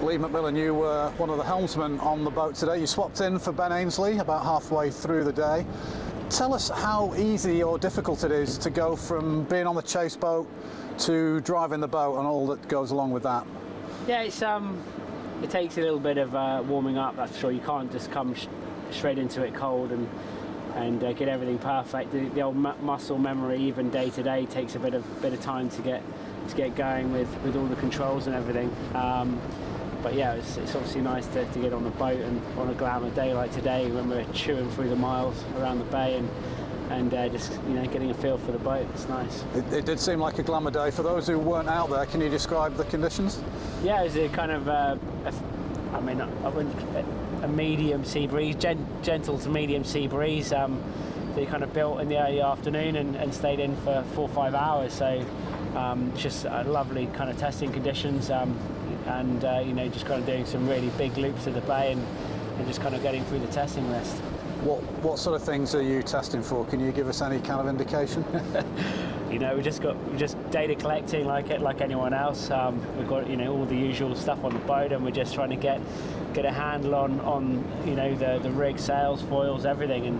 Leigh McMillan, you were one of the helmsmen on the boat today. You swapped in for Ben Ainslie about halfway through the day. Tell us how easy or difficult it is to go from being on the chase boat to driving the boat and all that goes along with that. Yeah, it takes a little bit of warming up, that's for sure. You can't just come straight into it cold and get everything perfect. The old muscle memory, even day to day, takes a bit of time to get going with all the controls and everything. But yeah, it's obviously nice to get on the boat and on a glamour day like today when we're chewing through the miles around the bay and just getting a feel for the boat. It's nice. It did seem like a glamour day. For those who weren't out there, can you describe the conditions? Yeah, it was a kind of a medium sea breeze, gentle to medium sea breeze. They kind of built in the early afternoon and stayed in for 4 or 5 hours. So just lovely kind of testing conditions. And just kind of doing some really big loops of the bay and just kind of getting through the testing list. What sort of things are you testing for? Can you give us any kind of indication? We're just data collecting like anyone else. We've got all the usual stuff on the boat, and we're just trying to get a handle on the rig, sails, foils, everything,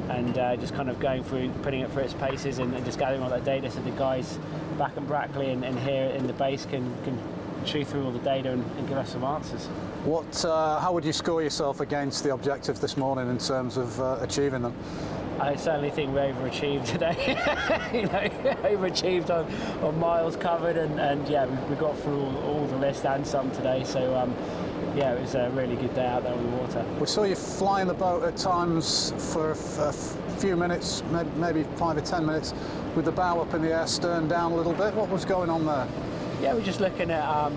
and just kind of going through, putting it through its paces, and just gathering all that data so the guys back in Brackley and here in the base can chew through all the data and give us some answers. How would you score yourself against the objective this morning in terms of achieving them? I certainly think we overachieved today. Overachieved on miles covered, and yeah, we got through all the list and some today. So yeah, it was a really good day out there on the water. We saw you flying the boat at times for a few minutes, maybe 5 or 10 minutes, with the bow up in the air, stern down a little bit. What was going on there? Yeah, we're just looking at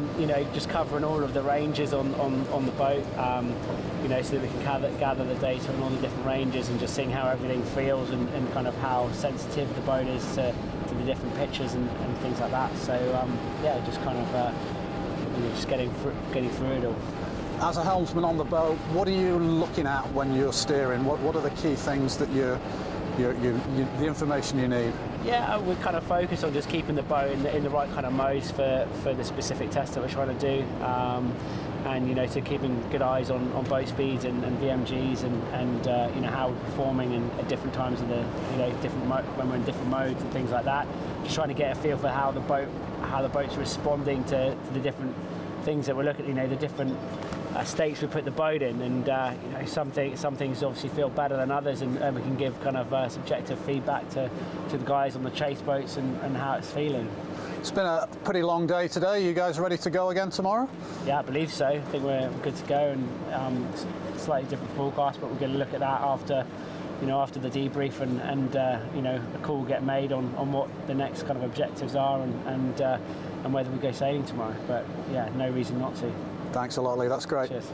just covering all of the ranges on the boat, so that we can gather the data on all the different ranges and just seeing how everything feels and kind of how sensitive the boat is to the different pitches and things like that. So yeah, just kind of just getting through it all. As a helmsman on the boat, what are you looking at when you're steering? What are the key things that the information you need? Yeah, we kind of focus on just keeping the boat in the right kind of modes for the specific test that we're trying to do, and so keeping good eyes on boat speeds and VMGs and how we're performing at different times of the when we're in different modes and things like that. Just trying to get a feel for how the boat's responding to the different things that we're looking at, the different states we put the boat in, and some things obviously feel better than others, and we can give kind of subjective feedback to the guys on the chase boats and how it's feeling. It's been a pretty long day today. You guys ready to go again tomorrow? Yeah, I believe so. I think we're good to go, and slightly different forecast, but we're going to look at that after the debrief and a call will get made on what the next kind of objectives are and whether we go sailing tomorrow. But yeah, no reason not to. Thanks a lot, Leigh. That's great. Cheers.